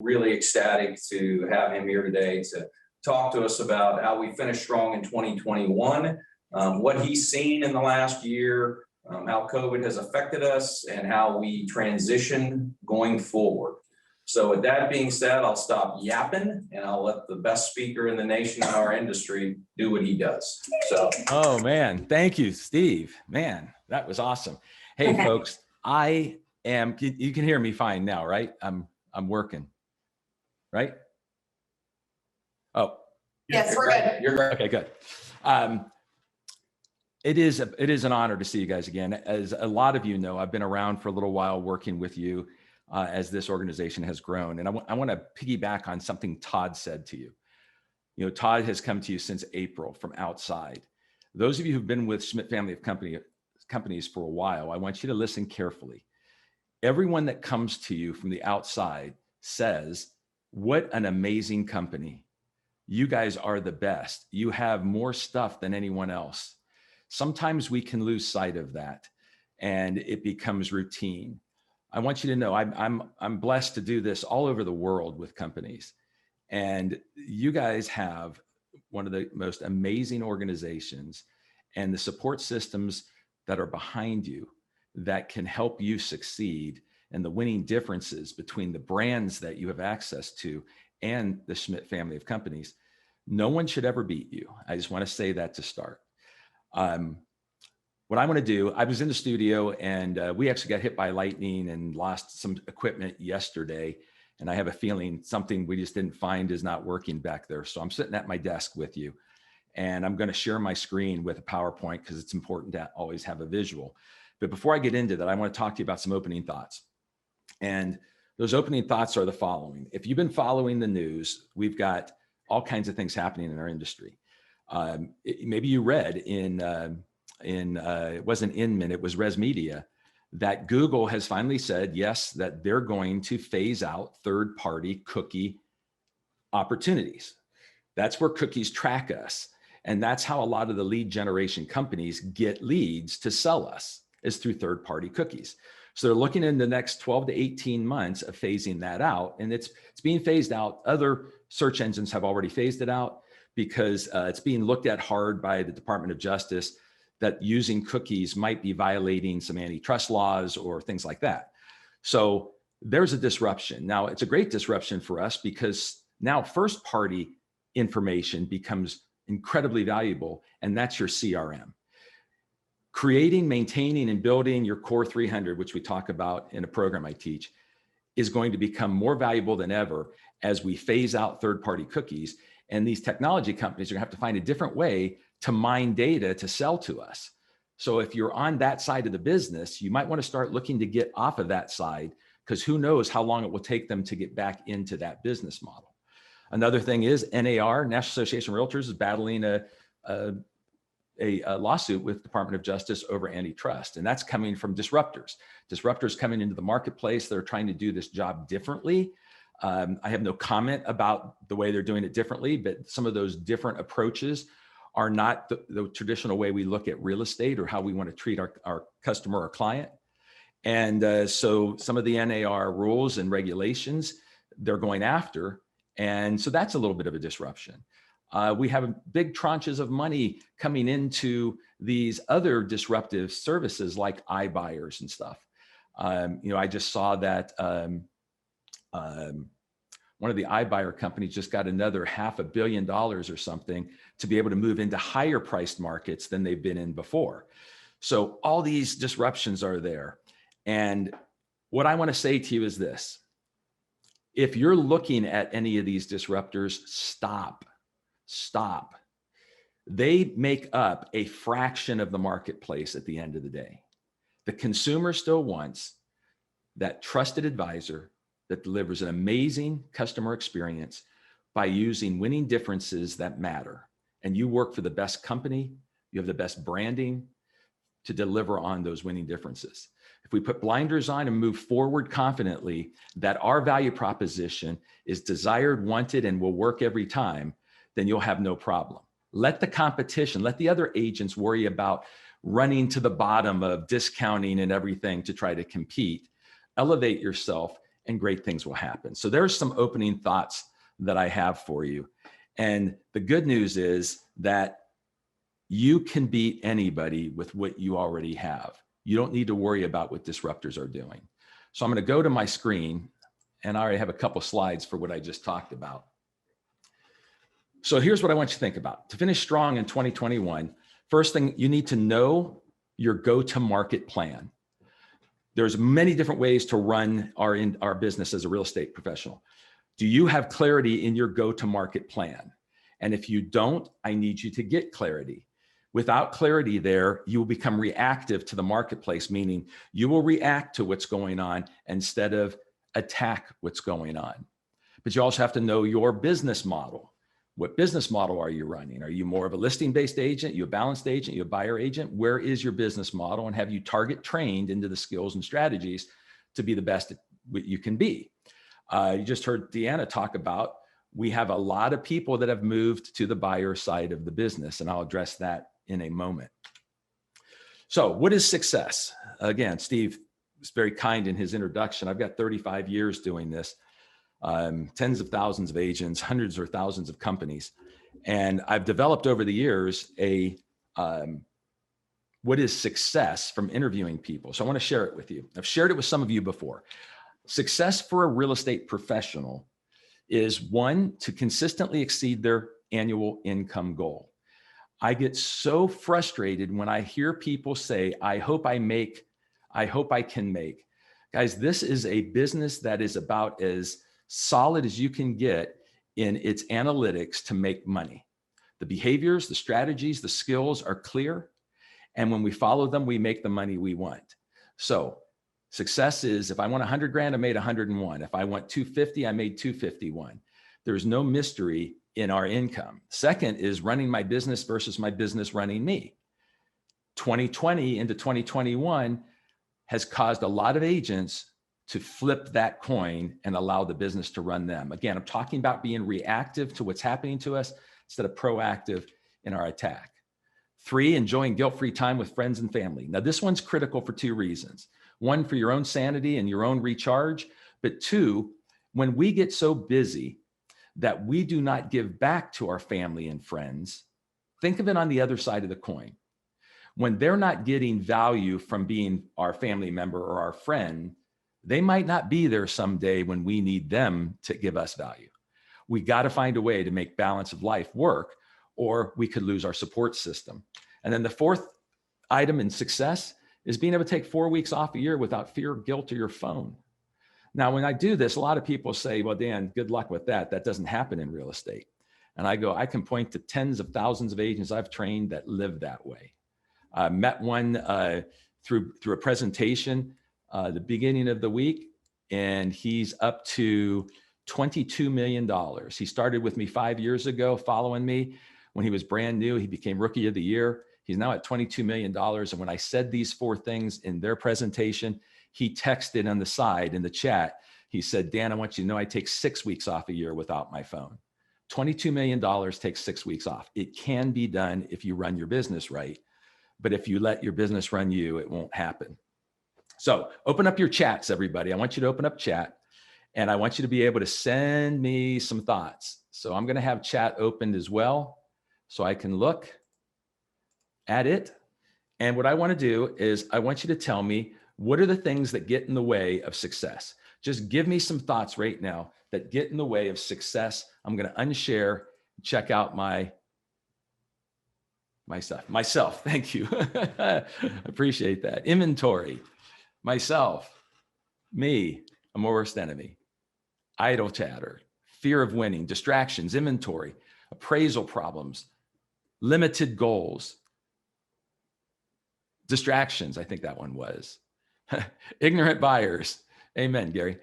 really ecstatic to have him here today to talk to us about how we finished strong in 2021, what he's seen in the last year, how COVID has affected us, and how we transition going forward. So with that being said, I'll stop yapping and I'll let the best speaker in the nation in our industry do what he does. So. Oh man, thank you, Steve. Man, that was awesome. Hey folks, you can hear me fine now, right? I'm working, right? Oh. Yes, we're good. You're great. Okay, good. It is an honor to see you guys again. As a lot of you know, I've been around for a little while working with you as this organization has grown. And I want to piggyback on something Todd said to you. You know, Todd has come to you since April from outside. Those of you who've been with Schmidt family of companies for a while, I want you to listen carefully. Everyone that comes to you from the outside says, what an amazing company. You guys are the best. You have more stuff than anyone else. Sometimes we can lose sight of that and it becomes routine. I want you to know I'm blessed to do this all over the world with companies. And you guys have one of the most amazing organizations and the support systems that are behind you that can help you succeed, and the winning differences between the brands that you have access to and the Schmidt family of companies. No one should ever beat you. I just want to say that to start. What I want to do, I was in the studio and we actually got hit by lightning and lost some equipment yesterday. And I have a feeling something we just didn't find is not working back there. So I'm sitting at my desk with you and I'm going to share my screen with a PowerPoint because it's important to always have a visual. But before I get into that, I want to talk to you about some opening thoughts. And those opening thoughts are the following. If you've been following the news, we've got all kinds of things happening in our industry. Maybe you read it wasn't Inman, it was Res Media, that Google has finally said, yes, that they're going to phase out third-party cookie opportunities. That's where cookies track us. And that's how a lot of the lead generation companies get leads to sell us, is through third-party cookies. So they're looking in the next 12 to 18 months of phasing that out. And it's being phased out. Other search engines have already phased it out because it's being looked at hard by the Department of Justice that using cookies might be violating some antitrust laws or things like that. So there's a disruption. Now, it's a great disruption for us because now first-party information becomes incredibly valuable, and that's your CRM. Creating, maintaining, and building your core 300, which we talk about in a program I teach, is going to become more valuable than ever as we phase out third-party cookies. And these technology companies are gonna have to find a different way to mine data to sell to us. So if you're on that side of the business, you might want to start looking to get off of that side, because who knows how long it will take them to get back into that business model. Another thing is NAR, National Association of Realtors, is battling a lawsuit with the Department of Justice over antitrust, and that's coming from disruptors. Disruptors coming into the marketplace, they're trying to do this job differently. I have no comment about the way they're doing it differently, but some of those different approaches are not the traditional way we look at real estate or how we want to treat our customer or client. And so some of the NAR rules and regulations they're going after. And so that's a little bit of a disruption. We have big tranches of money coming into these other disruptive services like iBuyers and stuff. You know, I just saw that one of the iBuyer companies just got another $500 million or something to be able to move into higher priced markets than they've been in before. So all these disruptions are there. And what I want to say to you is this: if you're looking at any of these disruptors, stop. They make up a fraction of the marketplace at the end of the day. The consumer still wants that trusted advisor that delivers an amazing customer experience by using winning differences that matter. And you work for the best company, you have the best branding to deliver on those winning differences. If we put blinders on and move forward confidently that our value proposition is desired, wanted, and will work every time, then you'll have no problem. Let the competition, let the other agents worry about running to the bottom of discounting and everything to try to compete. Elevate yourself and great things will happen. So there's some opening thoughts that I have for you. And the good news is that you can beat anybody with what you already have. You don't need to worry about what disruptors are doing. So I'm going to go to my screen, and I already have a couple slides for what I just talked about. So here's what I want you to think about. To finish strong in 2021, first thing, you need to know your go-to-market plan. There's many different ways to run our business as a real estate professional. Do you have clarity in your go-to-market plan? And if you don't, I need you to get clarity. Without clarity there, you will become reactive to the marketplace, meaning you will react to what's going on instead of attack what's going on. But you also have to know your business model. What business model are you running? Are you more of a listing-based agent? You a balanced agent? You a buyer agent? Where is your business model? And have you target trained into the skills and strategies to be the best you can be? You just heard Deanna talk about, we have a lot of people that have moved to the buyer side of the business, and I'll address that in a moment. So what is success? Again, Steve was very kind in his introduction. I've got 35 years doing this. Tens of thousands of agents, hundreds or thousands of companies. And I've developed over the years what is success from interviewing people. So I want to share it with you. I've shared it with some of you before. Success for a real estate professional is, one, to consistently exceed their annual income goal. I get so frustrated when I hear people say, I hope I can make. Guys, this is a business that is about as solid as you can get in its analytics to make money. The behaviors, the strategies, the skills are clear. And when we follow them, we make the money we want. So success is, if I want 100 grand, I made 101. If I want 250, I made 251. There's no mystery in our income. Second is running my business versus my business running me. 2020 into 2021 has caused a lot of agents to flip that coin and allow the business to run them. Again, I'm talking about being reactive to what's happening to us instead of proactive in our attack. 3, enjoying guilt-free time with friends and family. Now, this one's critical for 2 reasons. 1, for your own sanity and your own recharge. But 2, when we get so busy that we do not give back to our family and friends, think of it on the other side of the coin. When they're not getting value from being our family member or our friend, they might not be there someday when we need them to give us value. We got to find a way to make balance of life work, or we could lose our support system. And then the 4th item in success is being able to take 4 weeks off a year without fear, guilt, or your phone. Now, when I do this, a lot of people say, well, Dan, good luck with that. That doesn't happen in real estate. And I go, I can point to tens of thousands of agents I've trained that live that way. I met one through a presentation the beginning of the week, and he's up to $22 million. He started with me 5 years ago, following me when he was brand new. He became Rookie of the Year. He's now at $22 million. And when I said these 4 things in their presentation, he texted on the side in the chat. He said, Dan, I want you to know I take 6 weeks off a year without my phone. $22 million takes 6 weeks off. It can be done if you run your business right. But if you let your business run you, it won't happen. So open up your chats, everybody. I want you to open up chat, and I want you to be able to send me some thoughts. So I'm going to have chat opened as well, so I can look at it. And what I want to do is I want you to tell me, what are the things that get in the way of success? Just give me some thoughts right now that get in the way of success. I'm going to unshare, check out myself. Thank you. Appreciate that. Inventory, myself, me, I'm my worst enemy, idle chatter, fear of winning, distractions, inventory, appraisal problems, limited goals, distractions. I think that one was ignorant buyers. Amen, Gary.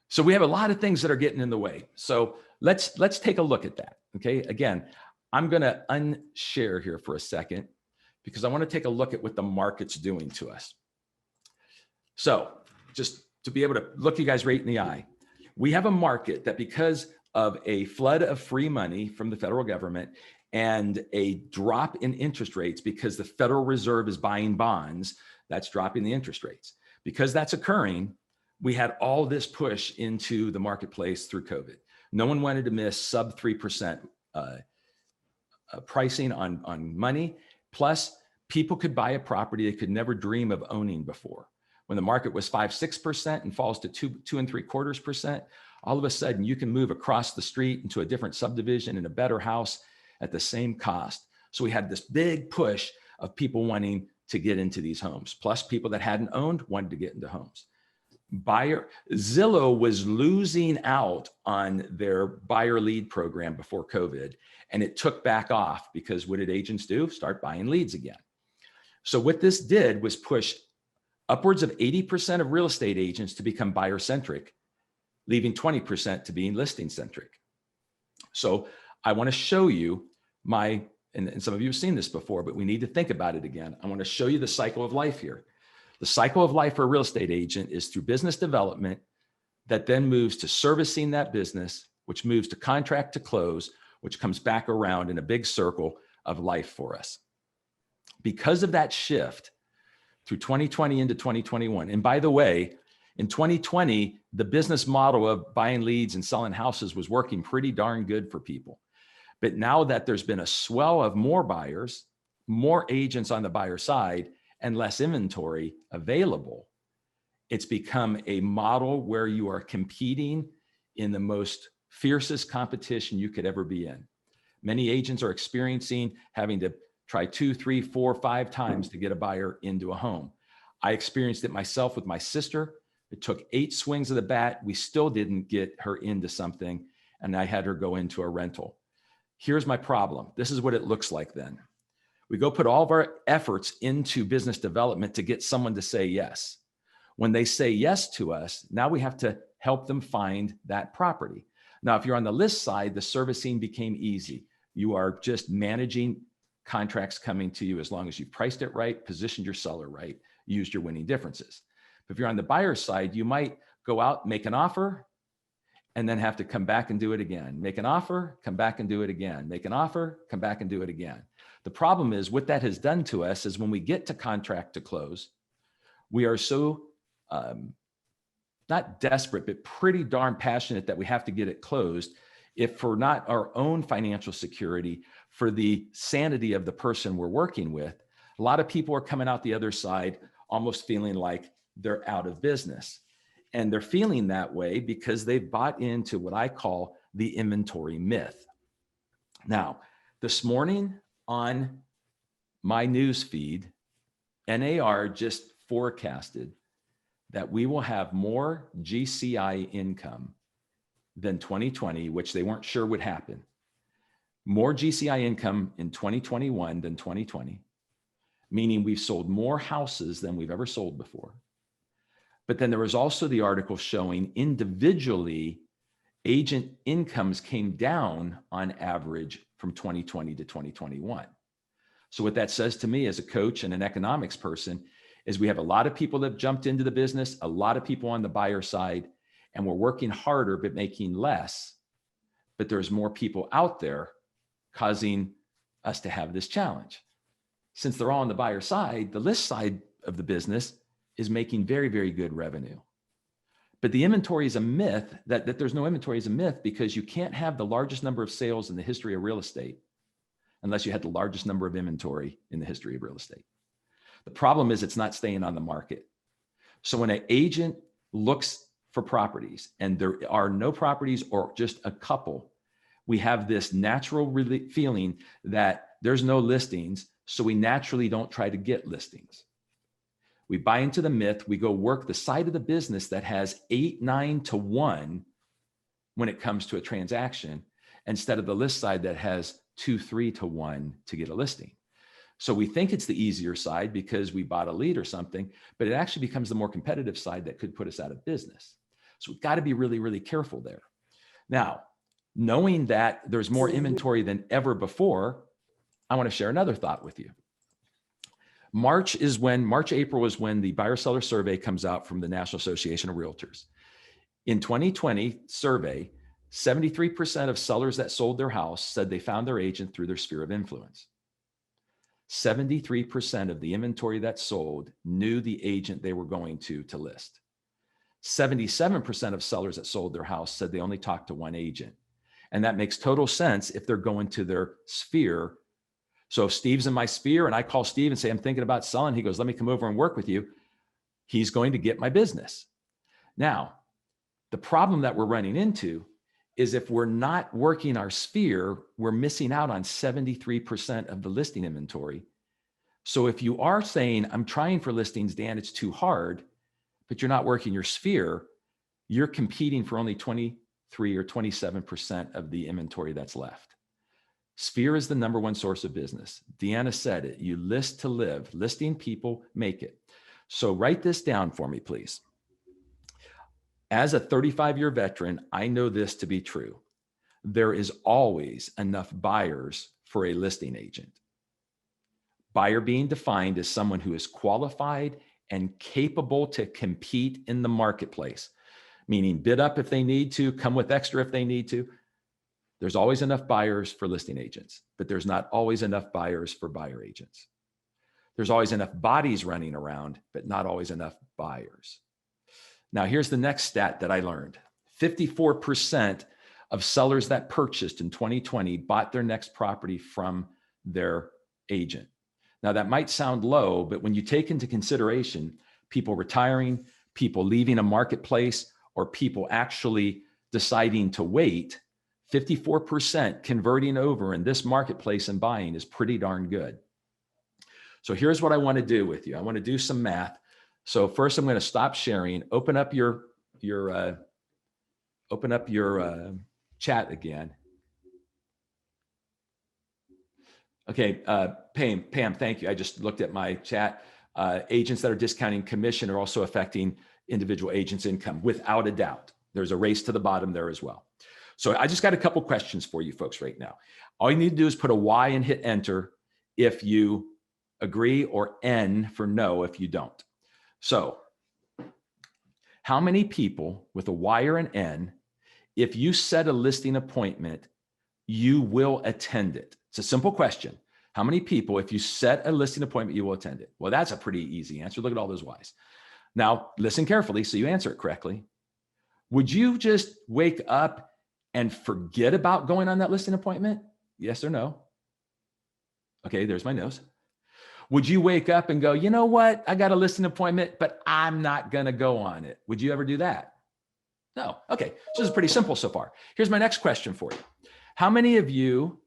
So we have a lot of things that are getting in the way. So let's take a look at that. Okay. Again, I'm going to unshare here for a second because I want to take a look at what the market's doing to us. So just to be able to look you guys right in the eye, we have a market that, because of a flood of free money from the federal government and a drop in interest rates, because the Federal Reserve is buying bonds, that's dropping the interest rates. Because that's occurring, we had all this push into the marketplace through COVID. No one wanted to miss sub 3% pricing on money. Plus, people could buy a property they could never dream of owning before. When the market was 5-6% and falls to 2.75%, all of a sudden you can move across the street into a different subdivision in a better house at the same cost. So we had this big push of people wanting to get into these homes. Plus, people that hadn't owned wanted to get into homes. Zillow was losing out on their buyer lead program before COVID, and it took back off because what did agents do? Start buying leads again. So what this did was push upwards of 80% of real estate agents to become buyer-centric, leaving 20% to being listing-centric. So I want to show you and some of you have seen this before, but we need to think about it again. I want to show you the cycle of life here. The cycle of life for a real estate agent is through business development that then moves to servicing that business, which moves to contract to close, which comes back around in a big circle of life for us. Because of that shift through 2020 into 2021, and by the way, in 2020, the business model of buying leads and selling houses was working pretty darn good for people. But now that there's been a swell of more buyers, more agents on the buyer side, and less inventory available, it's become a model where you are competing in the most fiercest competition you could ever be in. Many agents are experiencing having to try 2, 3, 4, 5 times to get a buyer into a home. I experienced it myself with my sister. It took 8 swings of the bat. We still didn't get her into something, and I had her go into a rental. Here's my problem. This is what it looks like then. We go put all of our efforts into business development to get someone to say yes. When they say yes to us, now we have to help them find that property. Now, if you're on the list side, the servicing became easy. You are just managing contracts coming to you as long as you've priced it right, positioned your seller right, used your winning differences. But if you're on the buyer side, you might go out, make an offer, and then have to come back and do it again. Make an offer, come back and do it again. Make an offer, come back and do it again. The problem is what that has done to us is when we get to contract to close, we are so not desperate, but pretty darn passionate that we have to get it closed. If for not our own financial security, for the sanity of the person we're working with, a lot of people are coming out the other side almost feeling like they're out of business. And they're feeling that way because they've bought into what I call the inventory myth. Now, this morning on my news feed, NAR just forecasted that we will have more GCI income than 2020, which they weren't sure would happen. More GCI income in 2021 than 2020, meaning we've sold more houses than we've ever sold before. But then there was also the article showing individually agent incomes came down on average from 2020 to 2021. So what that says to me as a coach and an economics person is we have a lot of people that jumped into the business, a lot of people on the buyer side, and we're working harder but making less. But there's more people out there causing us to have this challenge. Since they're all on the buyer side, the list side of the business is making very, very good revenue. But the inventory is a myth. That there's no inventory is a myth because you can't have the largest number of sales in the history of real estate unless you had the largest number of inventory in the history of real estate. The problem is it's not staying on the market. So when an agent looks for properties and there are no properties or just a couple, we have this natural feeling that there's no listings, so we naturally don't try to get listings. We buy into the myth, we go work the side of the business that has 8, 9 to 1 when it comes to a transaction, instead of the list side that has 2, 3 to 1 to get a listing. So we think it's the easier side because we bought a lead or something, but it actually becomes the more competitive side that could put us out of business. So we've got to be really, really careful there. Now, knowing that there's more inventory than ever before, I want to share another thought with you. March, April is when the buyer seller survey comes out from the National Association of Realtors. In 2020 survey, 73% of sellers that sold their house said they found their agent through their sphere of influence. 73% of the inventory that sold knew the agent they were going to list. 77% of sellers that sold their house said they only talked to one agent. And that makes total sense if they're going to their sphere. So if Steve's in my sphere and I call Steve and say, I'm thinking about selling, he goes, let me come over and work with you. He's going to get my business. Now, the problem that we're running into is if we're not working our sphere, we're missing out on 73% of the listing inventory. So if you are saying, I'm trying for listings, Dan, it's too hard, but you're not working your sphere, you're competing for only 23 or 27% of the inventory that's left. Sphere is the number one source of business. Deanna said it, you list to live. Listing people make it. So write this down for me, please. As a 35-year veteran, I know this to be true. There is always enough buyers for a listing agent. Buyer being defined as someone who is qualified and capable to compete in the marketplace, meaning bid up if they need to, come with extra if they need to. There's always enough buyers for listing agents, but there's not always enough buyers for buyer agents. There's always enough bodies running around, but not always enough buyers. Now, here's the next stat that I learned. 54% of sellers that purchased in 2020 bought their next property from their agent. Now, that might sound low, but when you take into consideration people retiring, people leaving a marketplace, or people actually deciding to wait, 54% converting over in this marketplace and buying is pretty darn good. So here's what I want to do with you. I want to do some math. So first, I'm going to stop sharing. Open up your chat again. Okay, Pam, thank you. I just looked at my chat. Agents that are discounting commission are also affecting individual agents' income, without a doubt. There's a race to the bottom there as well. So I just got a couple questions for you folks right now. All you need to do is put a Y and hit enter if you agree, or N for no if you don't. So how many people with a Y or an N, if you set a listing appointment, you will attend it? It's a simple question. How many people, if you set a listing appointment, you will attend it? Well, that's a pretty easy answer. Look at all those Ys. Now, listen carefully so you answer it correctly. Would you just wake up and forget about going on that listing appointment? Yes or no? Okay, there's my nose. Would you wake up and go, you know what? I got a listing appointment, but I'm not going to go on it. Would you ever do that? No. Okay. So this is pretty simple so far. Here's my next question for you. How many of you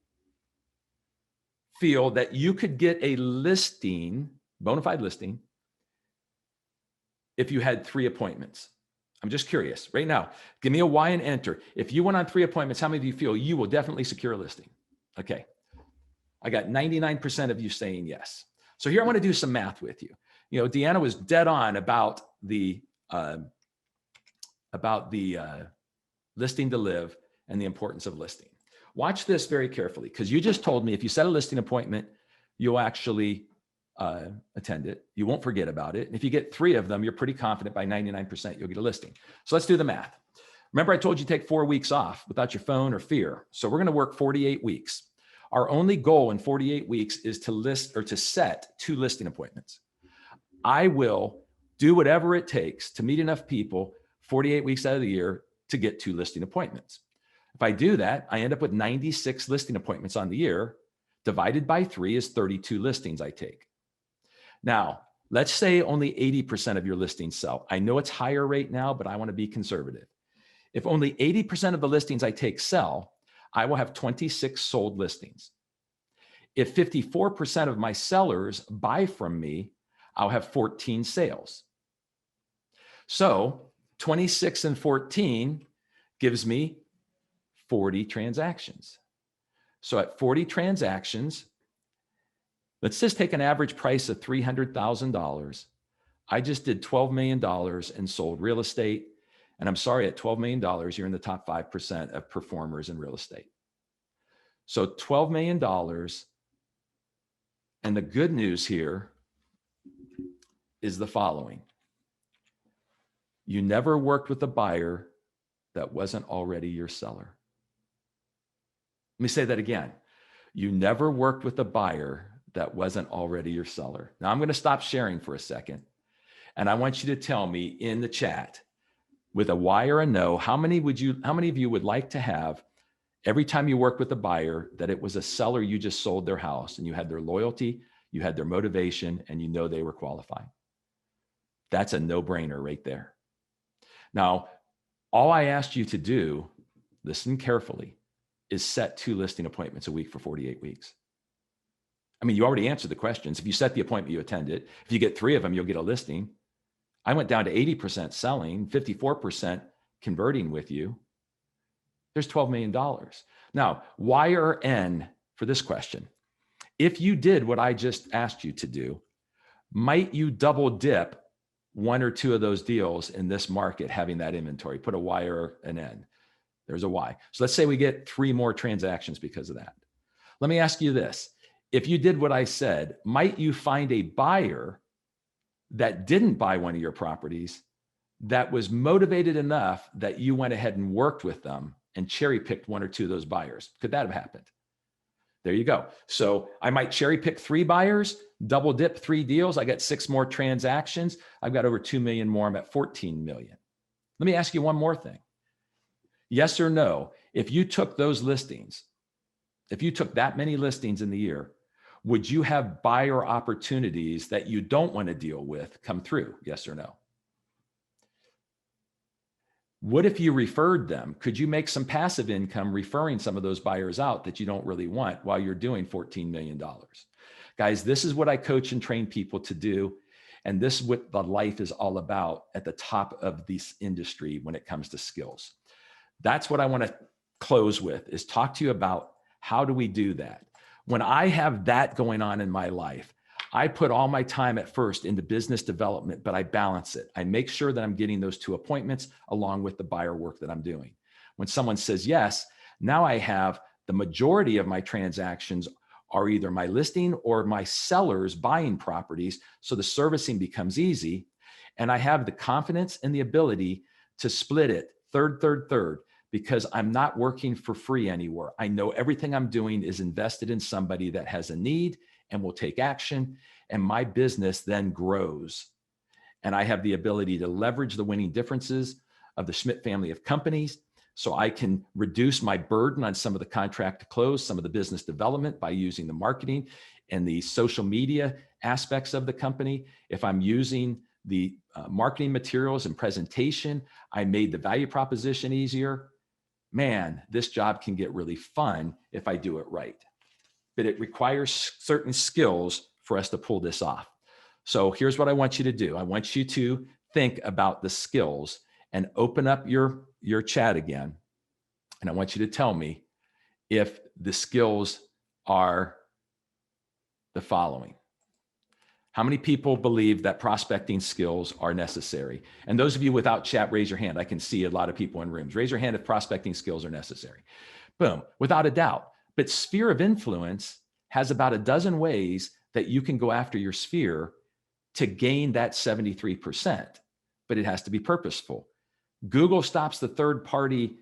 feel that you could get a listing, bona fide listing, if you had 3 appointments? I'm just curious right now. Give me a Y and enter. If you went on 3 appointments, how many of you feel you will definitely secure a listing? Okay. I got 99% of you saying yes. So here I want to do some math with you. You know, Deanna was dead on about the listing to live and the importance of listing. Watch this very carefully, because you just told me if you set a listing appointment, you'll actually attend it. You won't forget about it. And if you get 3 of them, you're pretty confident by 99% you'll get a listing. So let's do the math. Remember, I told you take 4 weeks off without your phone or fear. So we're going to work 48 weeks. Our only goal in 48 weeks is to list or to set 2 listing appointments. I will do whatever it takes to meet enough people 48 weeks out of the year to get 2 listing appointments. If I do that, I end up with 96 listing appointments on the year. Divided by 3 is 32 listings I take. Now, let's say only 80% of your listings sell. I know it's higher right now, but I want to be conservative. If only 80% of the listings I take sell, I will have 26 sold listings. If 54% of my sellers buy from me, I'll have 14 sales. So 26 and 14 gives me 40 transactions. So at 40 transactions, let's just take an average price of $300,000. I just did $12 million and sold real estate. And I'm sorry, at $12 million, you're in the top 5% of performers in real estate. So $12 million. And the good news here is the following. You never worked with a buyer that wasn't already your seller. Let me say that again. You never worked with a buyer that wasn't already your seller. Now I'm going to stop sharing for a second. And I want you to tell me in the chat, with a why or a no, how many of you would like to have every time you work with a buyer that it was a seller you just sold their house and you had their loyalty, you had their motivation, and you know they were qualified? That's a no-brainer right there. Now, all I asked you to do, listen carefully, is set 2 listing appointments a week for 48 weeks. I mean, you already answered the questions. If you set the appointment, you attend it. If you get 3 of them, you'll get a listing. I went down to 80% selling, 54% converting with you. There's $12 million. Now, Y or N for this question? If you did what I just asked you to do, might you double dip 1 or 2 of those deals in this market having that inventory? Put a Y or an N. There's a Y. So let's say we get 3 more transactions because of that. Let me ask you this. If you did what I said, might you find a buyer that didn't buy one of your properties that was motivated enough that you went ahead and worked with them and cherry picked 1 or 2 of those buyers? Could that have happened? There you go. So I might cherry pick 3 buyers, double dip 3 deals. I got 6 more transactions. I've got over 2 million more. I'm at 14 million. Let me ask you one more thing. Yes or no? If you took those listings, if you took that many listings in the year, would you have buyer opportunities that you don't want to deal with come through? Yes or no? What if you referred them? Could you make some passive income referring some of those buyers out that you don't really want while you're doing $14 million? Guys, this is what I coach and train people to do. And this is what the life is all about at the top of this industry when it comes to skills. That's what I want to close with, is talk to you about how do we do that? When I have that going on in my life, I put all my time at first into business development, but I balance it. I make sure that I'm getting those 2 appointments along with the buyer work that I'm doing. When someone says yes, now I have the majority of my transactions are either my listing or my sellers buying properties. So the servicing becomes easy. And I have the confidence and the ability to split it third, because I'm not working for free anywhere. I know everything I'm doing is invested in somebody that has a need and will take action. And my business then grows. And I have the ability to leverage the winning differences of the Schmidt family of companies. So I can reduce my burden on some of the contract to close, some of the business development by using the marketing and the social media aspects of the company. If I'm using the marketing materials and presentation, I made the value proposition easier. Man, this job can get really fun if I do it right. But it requires certain skills for us to pull this off. So here's what I want you to do. I want you to think about the skills and open up your chat again. And I want you to tell me if the skills are the following. How many people believe that prospecting skills are necessary? And those of you without chat, raise your hand. I can see a lot of people in rooms. Raise your hand if prospecting skills are necessary. Boom, without a doubt. But sphere of influence has about a dozen ways that you can go after your sphere to gain that 73%, but it has to be purposeful. Google stops the third-party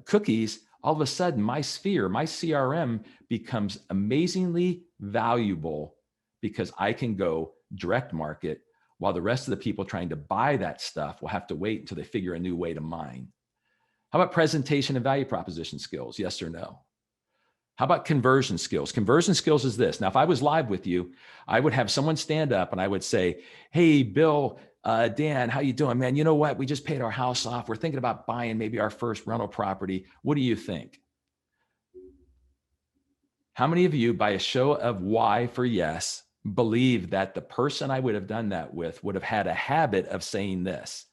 cookies. All of a sudden, my sphere, my CRM becomes amazingly valuable because I can go direct market while the rest of the people trying to buy that stuff will have to wait until they figure a new way to mine. How about presentation and value proposition skills? Yes or no? How about conversion skills? Conversion skills is this. Now, if I was live with you, I would have someone stand up and I would say, hey, Bill, Dan, how you doing, man? You know what? We just paid our house off. We're thinking about buying maybe our first rental property. What do you think? How many of you, by a show of Y for yes, believe that the person I would have done that with would have had a habit of saying this?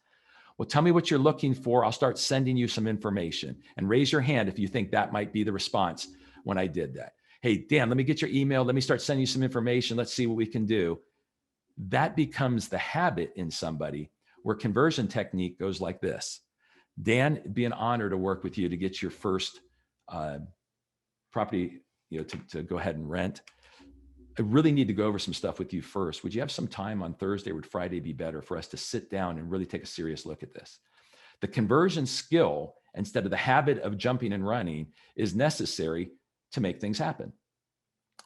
Well, tell me what you're looking for. I'll start sending you some information. And raise your hand if you think that might be the response when I did that. Hey, Dan, let me get your email. Let me start sending you some information. Let's see what we can do. That becomes the habit in somebody, where conversion technique goes like this. Dan, it'd be an honor to work with you to get your first property, to go ahead and rent. I really need to go over some stuff with you first. Would you have some time on Thursday? Or would Friday be better for us to sit down and really take a serious look at this? The conversion skill, instead of the habit of jumping and running, is necessary to make things happen.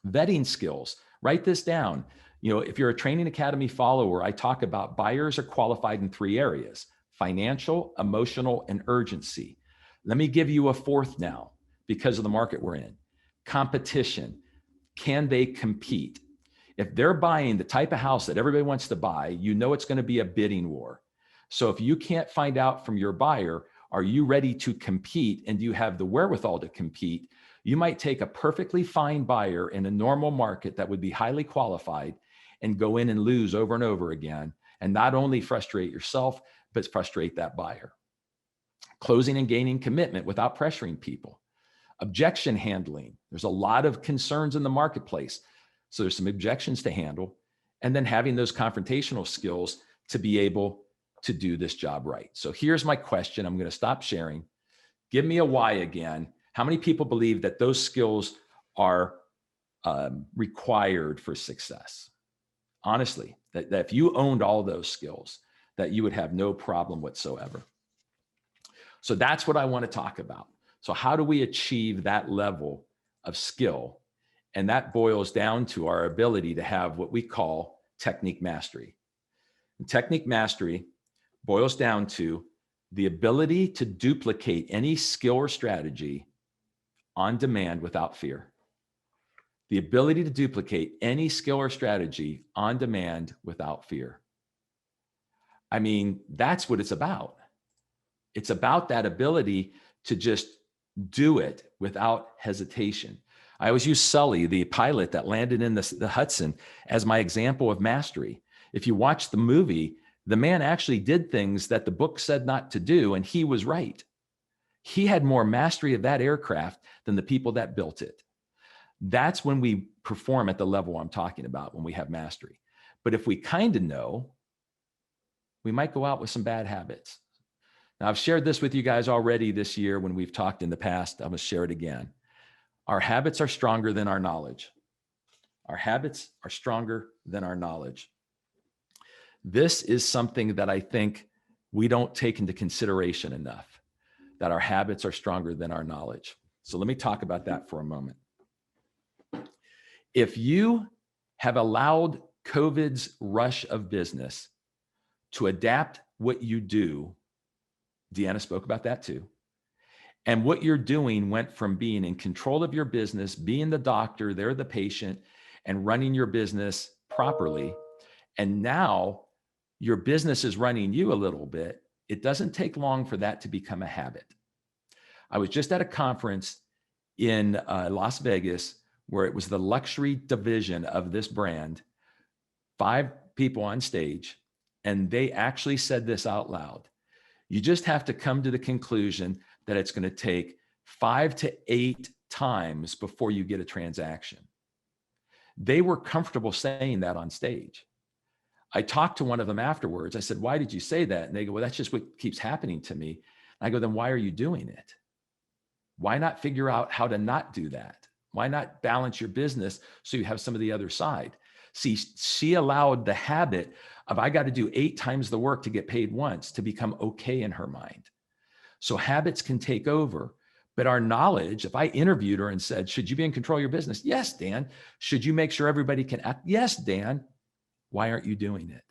Vetting skills, write this down. If you're a Training Academy follower, I talk about buyers are qualified in 3 areas: financial, emotional, and urgency. Let me give you a fourth now because of the market we're in. Competition. Can they compete? If they're buying the type of house that everybody wants to buy, you know it's going to be a bidding war. So if you can't find out from your buyer, are you ready to compete and do you have the wherewithal to compete? You might take a perfectly fine buyer in a normal market that would be highly qualified and go in and lose over and over again, and not only frustrate yourself, but frustrate that buyer. Closing and gaining commitment without pressuring people. Objection handling. There's a lot of concerns in the marketplace. So there's some objections to handle. And then having those confrontational skills to be able to do this job right. So here's my question. I'm going to stop sharing. Give me a why again. How many people believe that those skills are required for success? Honestly, that if you owned all those skills, that you would have no problem whatsoever. So that's what I want to talk about. So how do we achieve that level of skill? And that boils down to our ability to have what we call technique mastery. And technique mastery boils down to the ability to duplicate any skill or strategy on demand without fear. The ability to duplicate any skill or strategy on demand without fear. I mean, that's what it's about. It's about that ability to just do it without hesitation. I always use Sully, the pilot that landed in the Hudson, as my example of mastery. If you watch the movie, the man actually did things that the book said not to do, and he was right. He had more mastery of that aircraft than the people that built it. That's when we perform at the level I'm talking about, when we have mastery. But if we kind of know, we might go out with some bad habits. Now, I've shared this with you guys already this year when we've talked in the past. I'm going to share it again. Our habits are stronger than our knowledge. Our habits are stronger than our knowledge. This is something that I think we don't take into consideration enough, that our habits are stronger than our knowledge. So let me talk about that for a moment. If you have allowed COVID's rush of business to adapt what you do, Deanna spoke about that too, and what you're doing went from being in control of your business, being the doctor, they're the patient, and running your business properly, and now your business is running you a little bit, it doesn't take long for that to become a habit. I was just at a conference in Las Vegas where it was the luxury division of this brand, 5 people on stage, and they actually said this out loud. You just have to come to the conclusion that it's going to take 5 to 8 times before you get a transaction. They were comfortable saying that on stage. I talked to one of them afterwards. I said, why did you say that? And they go, well, that's just what keeps happening to me. And I go, then why are you doing it? Why not figure out how to not do that? Why not balance your business so you have some of the other side? See, she allowed the habit of, I got to do 8 times the work to get paid once, to become okay in her mind. So habits can take over, but our knowledge, if I interviewed her and said, should you be in control of your business? Yes, Dan. Should you make sure everybody can act? Yes, Dan. Why aren't you doing it?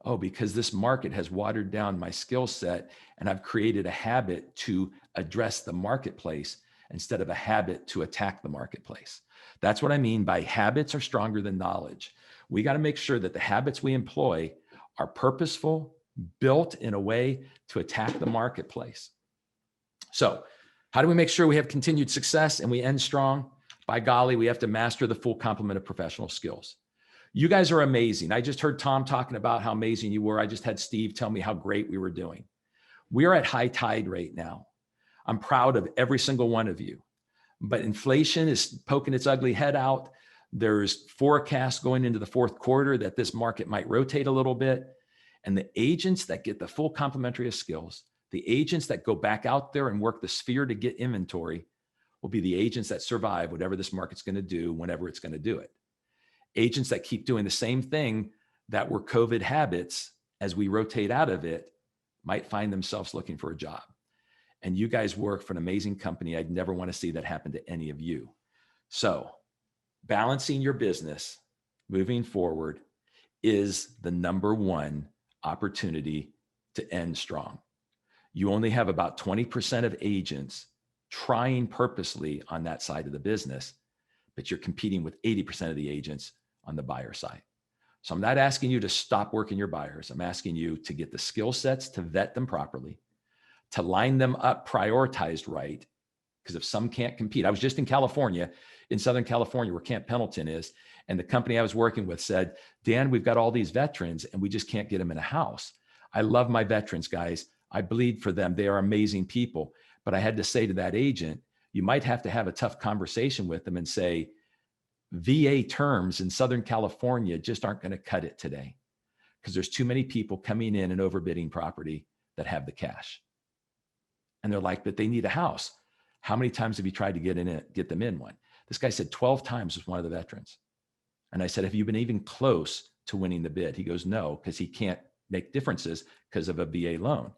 Oh, because this market has watered down my skill set and I've created a habit to address the marketplace instead of a habit to attack the marketplace. That's what I mean by habits are stronger than knowledge. We got to make sure that the habits we employ are purposeful, built in a way to attack the marketplace. So how do we make sure we have continued success and we end strong? By golly, we have to master the full complement of professional skills. You guys are amazing. I just heard Tom talking about how amazing you were. I just had Steve tell me how great we were doing. We're at high tide right now. I'm proud of every single one of you, but inflation is poking its ugly head out. There's forecasts going into the fourth quarter that this market might rotate a little bit. And the agents that get the full complementary of skills, the agents that go back out there and work the sphere to get inventory, will be the agents that survive whatever this market's going to do whenever it's going to do it. Agents that keep doing the same thing that were COVID habits, as we rotate out of it, might find themselves looking for a job. And you guys work for an amazing company. I'd never want to see that happen to any of you. So balancing your business moving forward is the number one opportunity to end strong. You only have about 20% of agents trying purposely on that side of the business, but you're competing with 80% of the agents on the buyer side. So I'm not asking you to stop working your buyers. I'm asking you to get the skill sets to vet them properly, to line them up prioritized right. Because if some can't compete, I was just in California, in Southern California, where Camp Pendleton is. And the company I was working with said, Dan, we've got all these veterans and we just can't get them in a house. I love my veterans, guys. I bleed for them. They are amazing people. But I had to say to that agent, you might have to have a tough conversation with them and say, VA terms in Southern California just aren't going to cut it today because there's too many people coming in and overbidding property that have the cash. And they're like, but they need a house. How many times have you tried to get them in one? This guy said 12 times with one of the veterans. And I said, have you been even close to winning the bid? He goes, no, because he can't make differences because of a VA loan.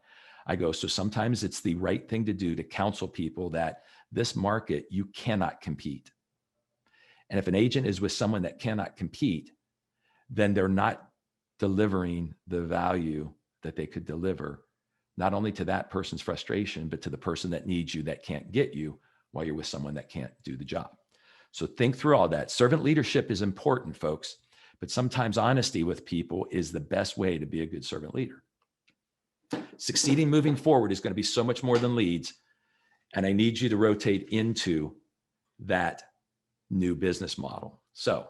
I go, so sometimes it's the right thing to do to counsel people that this market, you cannot compete. And if an agent is with someone that cannot compete, then they're not delivering the value that they could deliver, not only to that person's frustration, but to the person that needs you that can't get you while you're with someone that can't do the job. So think through all that. Servant leadership is important, folks, but sometimes honesty with people is the best way to be a good servant leader. Succeeding moving forward is going to be so much more than leads. And I need you to rotate into that new business model. So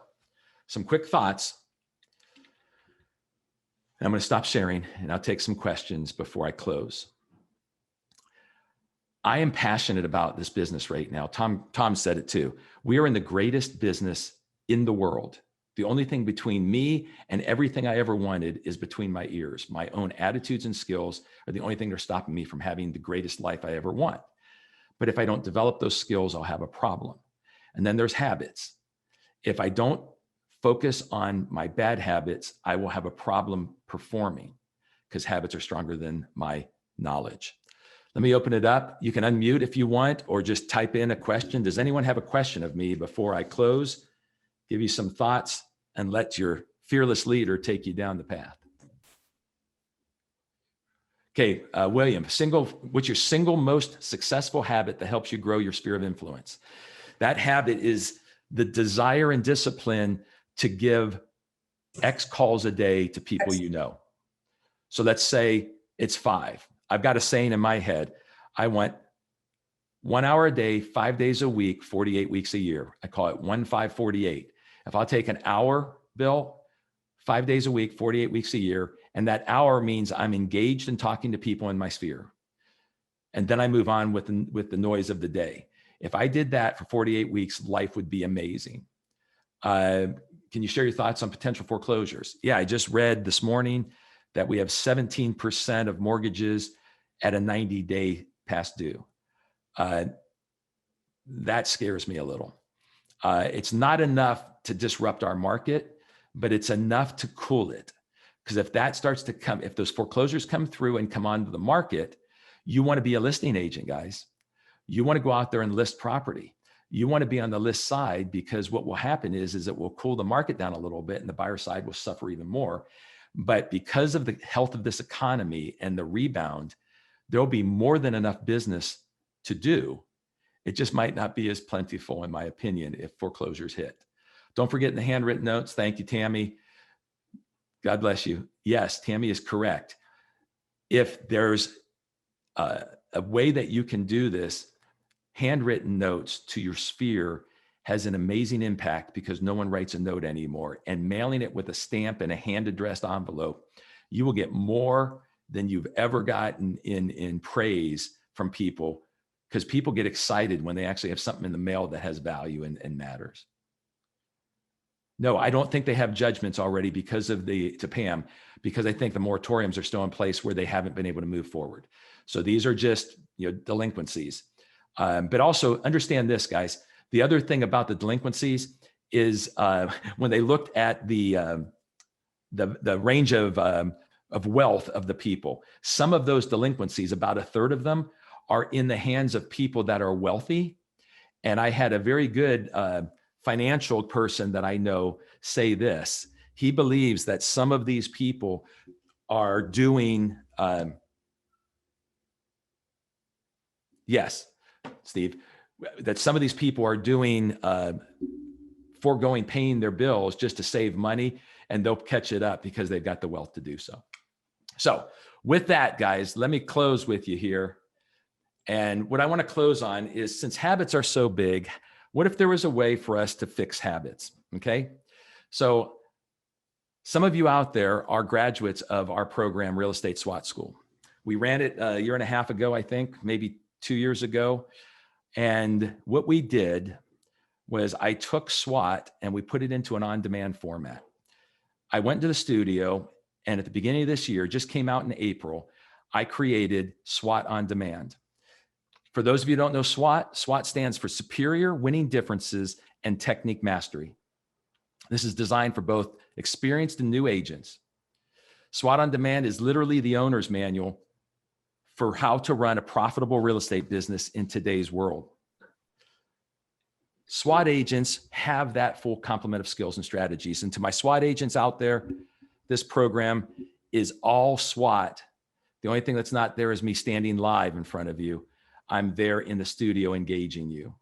some quick thoughts. And I'm going to stop sharing and I'll take some questions before I close. I am passionate about this business right now. Tom said it too. We are in the greatest business in the world. The only thing between me and everything I ever wanted is between my ears. My own attitudes and skills are the only thing that are stopping me from having the greatest life I ever want. But if I don't develop those skills, I'll have a problem. And then there's habits. If I don't focus on my bad habits, I will have a problem performing because habits are stronger than my knowledge. Let me open it up. You can unmute if you want, or just type in a question. Does anyone have a question of me before I close? Give you some thoughts and let your fearless leader take you down the path. Okay, William, what's your single most successful habit that helps you grow your sphere of influence? That habit is the desire and discipline to give X calls a day to people you know. So let's say it's 5. I've got a saying in my head. I want 1 hour a day, 5 days a week, 48 weeks a year. I call it 1-5-48. If I'll take an hour, Bill, 5 days a week, 48 weeks a year, and that hour means I'm engaged in talking to people in my sphere. And then I move on with the noise of the day. If I did that for 48 weeks, life would be amazing. Can you share your thoughts on potential foreclosures? Yeah, I just read this morning that we have 17% of mortgages at a 90-day past due. That scares me a little. It's not enough to disrupt our market, but it's enough to cool it. Because if that starts to come, if those foreclosures come through and come onto the market, you want to be a listing agent, guys. You want to go out there and list property. You want to be on the list side, because what will happen is it will cool the market down a little bit and the buyer side will suffer even more. But because of the health of this economy and the rebound, there'll be more than enough business to do. It just might not be as plentiful, in my opinion, if foreclosures hit. Don't forget the handwritten notes. Thank you, Tammy. God bless you. Yes, Tammy is correct. If there's a way that you can do this, handwritten notes to your sphere has an amazing impact, because no one writes a note anymore. And mailing it with a stamp and a hand-addressed envelope, you will get more than you've ever gotten in praise from people, because people get excited when they actually have something in the mail that has value and matters. No, I don't think they have judgments already to Pam, because I think the moratoriums are still in place where they haven't been able to move forward. So these are just, delinquencies. But also understand this, guys. The other thing about the delinquencies is when they looked at the range of wealth of the people, some of those delinquencies, about a third of them, are in the hands of people that are wealthy. And I had a very good financial person that I know say this. He believes that some of these people are doing, yes, Steve, that some of these people are doing foregoing paying their bills just to save money, and they'll catch it up because they've got the wealth to do so. So with that, guys, let me close with you here. And what I want to close on is, since habits are so big, what if there was a way for us to fix habits? Okay. So some of you out there are graduates of our program, Real Estate SWAT School. We ran it a year and a half ago, I think, maybe 2 years ago. And what we did was I took SWAT and we put it into an on-demand format. I went to the studio, and at the beginning of this year, just came out in April, I created SWAT on Demand. For those of you who don't know SWAT, SWAT stands for Superior Winning Differences and Technique Mastery. This is designed for both experienced and new agents. SWAT on Demand is literally the owner's manual for how to run a profitable real estate business in today's world. SWAT agents have that full complement of skills and strategies. And to my SWAT agents out there, this program is all SWAT. The only thing that's not there is me standing live in front of you. I'm there in the studio engaging you.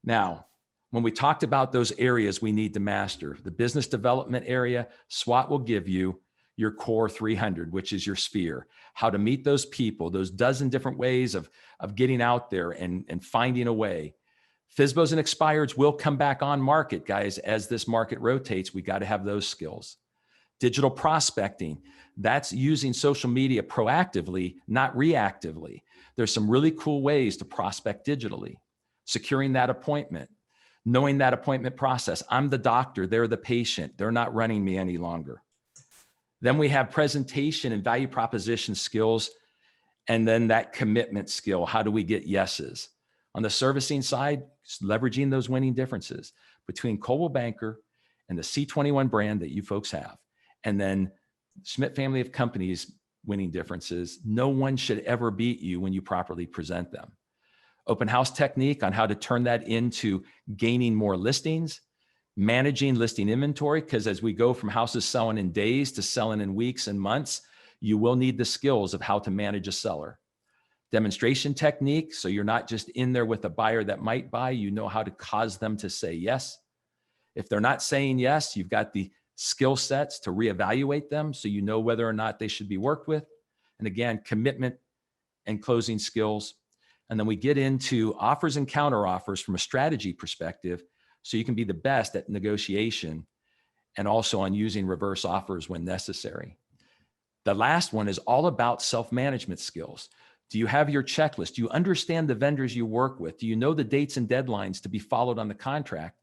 Now, when we talked about those areas we need to master, the business development area, SWAT will give you your core 300, which is your sphere, how to meet those people, those dozen different ways of getting out there and finding a way. FSBOs and expireds will come back on market, guys. As this market rotates, we got to have those skills. Digital prospecting, that's using social media proactively, not reactively. There's some really cool ways to prospect digitally. Securing that appointment, knowing that appointment process. I'm the doctor, they're the patient. They're not running me any longer. Then we have presentation and value proposition skills, and then that commitment skill. How do we get yeses? On the servicing side, leveraging those winning differences between Coldwell Banker and the C21 brand that you folks have, and then Schmidt family of companies winning differences. No one should ever beat you when you properly present them. Open house technique on how to turn that into gaining more listings, managing listing inventory, because as we go from houses selling in days to selling in weeks and months, you will need the skills of how to manage a seller. Demonstration technique, so you're not just in there with a buyer that might buy, you know how to cause them to say yes. If they're not saying yes, you've got the skill sets to reevaluate them so you know whether or not they should be worked with. And again, commitment and closing skills. And then we get into offers and counter offers from a strategy perspective, so you can be the best at negotiation and also on using reverse offers when necessary. The last one is all about self-management skills. Do you have your checklist? Do you understand the vendors you work with? Do you know the dates and deadlines to be followed on the contract?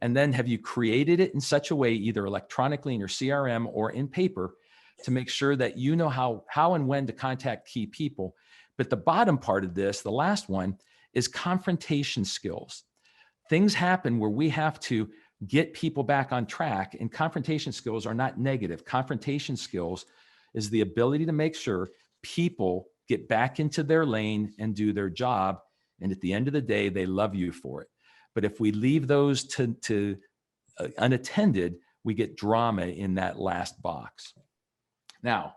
And then have you created it in such a way, either electronically in your CRM or in paper, to make sure that you know how and when to contact key people? But the bottom part of this, the last one, is confrontation skills. Things happen where we have to get people back on track, and confrontation skills are not negative. Confrontation skills is the ability to make sure people get back into their lane and do their job. And at the end of the day, they love you for it. But if we leave those to unattended, we get drama in that last box. Now,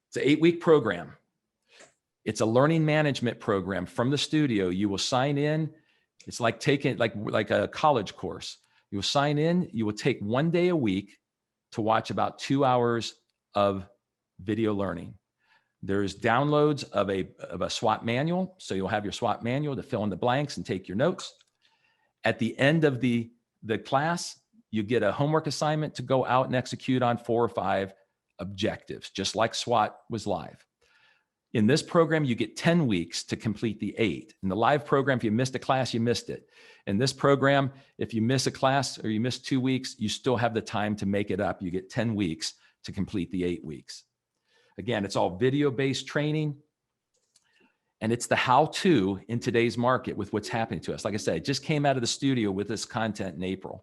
it's an 8-week program. It's a learning management program from the studio. You will sign in. It's like taking like a college course. You will sign in. You will take 1 day a week to watch about 2 hours of video learning. There's downloads of a SWAT manual. So you'll have your SWAT manual to fill in the blanks and take your notes. At the end of the class, you get a homework assignment to go out and execute on 4 or 5 objectives, just like SWAT was live. In this program, you get 10 weeks to complete the 8. In the live program, if you missed a class, you missed it. In this program, if you miss a class or you miss 2 weeks, you still have the time to make it up. You get 10 weeks to complete the 8 weeks. Again, it's all video-based training, and it's the how-to in today's market with what's happening to us. Like I said, I just came out of the studio with this content in April.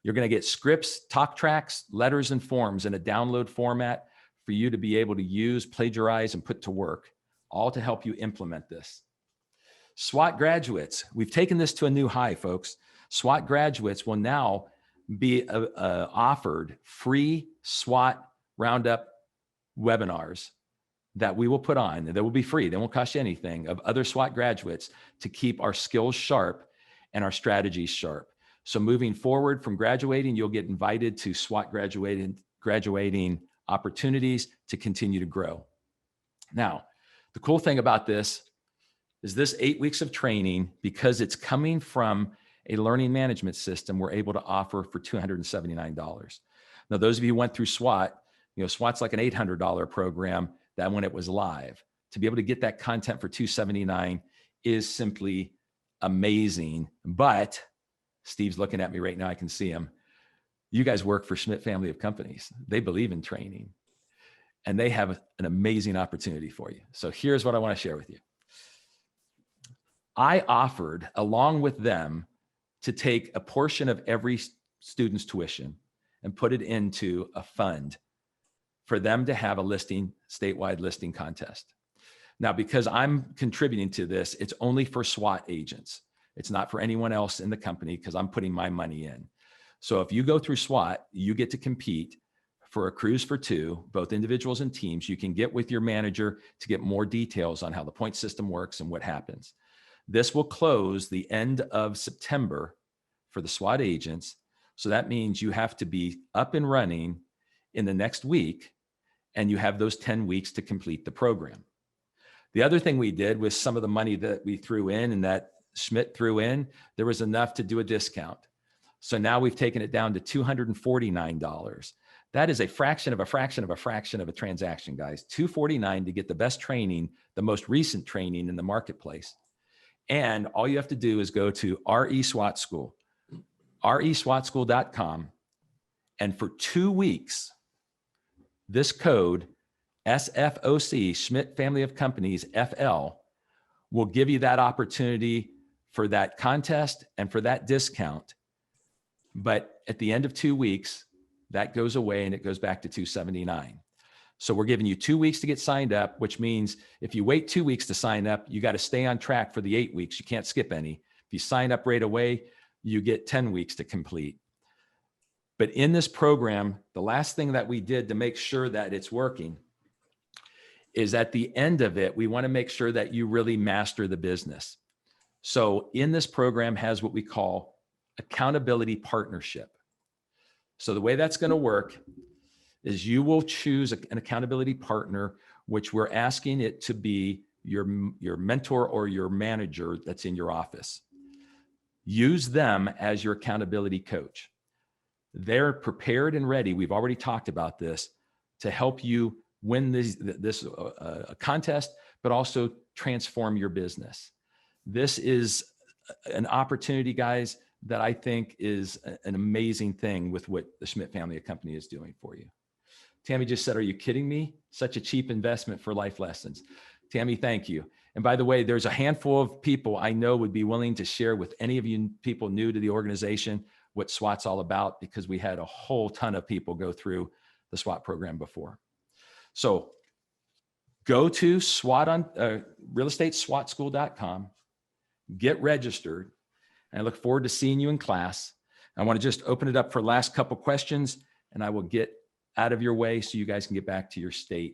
You're going to get scripts, talk tracks, letters, and forms in a download format for you to be able to use, plagiarize, and put to work, all to help you implement this. SWAT graduates, we've taken this to a new high, folks. SWAT graduates will now be offered free SWAT Roundup webinars that we will put on, that will be free, they won't cost you anything, of other SWAT graduates to keep our skills sharp and our strategies sharp. So moving forward from graduating, you'll get invited to SWAT graduating opportunities to continue to grow. Now, the cool thing about this is this 8 weeks of training, because it's coming from a learning management system, we're able to offer for $279. Now, those of you who went through SWAT, SWAT's like an $800 program that when it was live. To be able to get that content for $279 is simply amazing. But Steve's looking at me right now. I can see him. You guys work for Schmidt family of companies. They believe in training and they have an amazing opportunity for you. So here's what I want to share with you. I offered, along with them, to take a portion of every student's tuition and put it into a fund for them to have a statewide listing contest. Now, because I'm contributing to this, it's only for SWAT agents. It's not for anyone else in the company because I'm putting my money in. So if you go through SWAT, you get to compete for a cruise for two, both individuals and teams. You can get with your manager to get more details on how the point system works and what happens. This will close the end of September for the SWAT agents. So that means you have to be up and running in the next week, and you have those 10 weeks to complete the program. The other thing we did with some of the money that we threw in and that Schmidt threw in, there was enough to do a discount. So now we've taken it down to $249. That is a fraction of a fraction of a fraction of a transaction, guys. $249 to get the best training, the most recent training in the marketplace. And all you have to do is go to RE-SWAT School, reswatschool.com. And for 2 weeks, this code, SFOC, Schmidt Family of Companies, FL, will give you that opportunity for that contest and for that discount. But at the end of 2 weeks, that goes away and it goes back to $279. So we're giving you 2 weeks to get signed up, which means if you wait 2 weeks to sign up, you got to stay on track for the 8 weeks. You can't skip any. If you sign up right away, you get 10 weeks to complete. But in this program, the last thing that we did to make sure that it's working is at the end of it, we want to make sure that you really master the business. So in this program has what we call accountability partnership. So the way that's going to work is you will choose an accountability partner, which we're asking it to be your mentor or your manager that's in your office. Use them as your accountability coach. They're prepared and ready. We've already talked about this to help you win this contest, but also transform your business. This is an opportunity, guys, that I think is an amazing thing with what the Schmidt family of company is doing for you. Tammy just said, "Are you kidding me? Such a cheap investment for life lessons." Tammy, thank you. And by the way, there's a handful of people I know would be willing to share with any of you people new to the organization what SWAT's all about, because we had a whole ton of people go through the SWAT program before. So go to realestateswatschool.com, get registered, and I look forward to seeing you in class. I want to just open it up for last couple questions, and I will get out of your way so you guys can get back to your state